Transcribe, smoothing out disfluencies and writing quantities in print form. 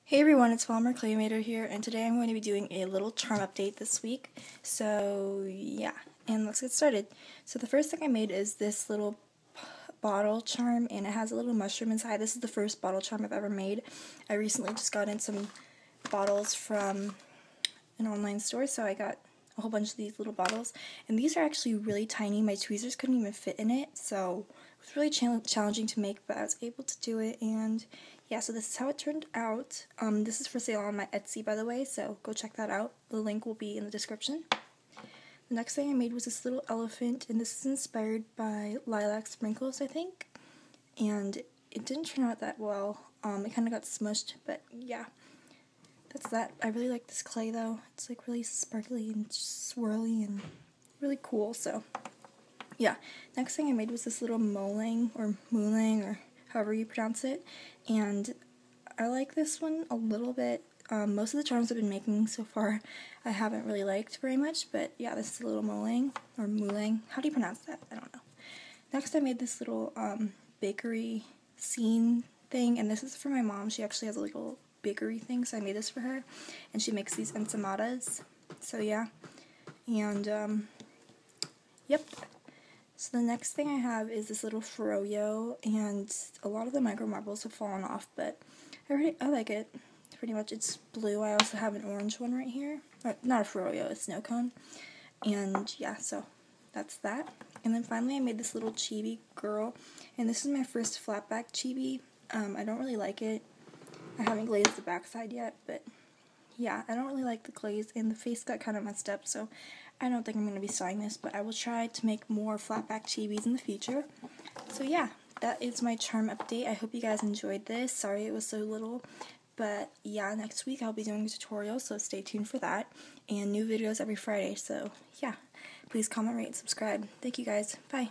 Hey everyone, it's Palmer Claymator here, and today I'm going to be doing a little charm update this week. So yeah, and let's get started. So the first thing I made is this little bottle charm, and it has a little mushroom inside. This is the first bottle charm I've ever made. I recently just got in some bottles from an online store, so I got a whole bunch of these little bottles, and these are actually really tiny. My tweezers couldn't even fit in it, so it was really challenging to make, but I was able to do it. And yeah, so this is how it turned out. This is for sale on my Etsy, by the way, so go check that out. The link will be in the description. The next thing I made was this little elephant, and this is inspired by lilac sprinkles, I think, and it didn't turn out that well. It kind of got smushed, but yeah. That's that. I really like this clay though. It's like really sparkly and swirly and really cool. So yeah. Next thing I made was this little moling or however you pronounce it. And I like this one a little bit. Most of the charms I've been making so far I haven't really liked very much. But yeah, this is a little moling or muling. How do you pronounce that? I don't know. Next I made this little bakery scene thing. And this is for my mom. She actually has a little bakery thing, so I made this for her, and she makes these ensamadas. So yeah, and yep. So the next thing I have is this little froyo, and a lot of the micro marbles have fallen off, but I like it. Pretty much, it's blue. I also have an orange one right here. Not a froyo, a snow cone. And yeah, so that's that. And then finally, I made this little chibi girl, and this is my first flat back chibi. I don't really like it. I haven't glazed the backside yet, but yeah, I don't really like the glaze, and the face got kind of messed up, so I don't think I'm going to be sewing this, but I will try to make more flat back chibis in the future. So yeah, that is my charm update. I hope you guys enjoyed this. Sorry it was so little, but yeah, next week I'll be doing a tutorial, so stay tuned for that, and new videos every Friday, so yeah, please comment, rate, and subscribe. Thank you guys. Bye.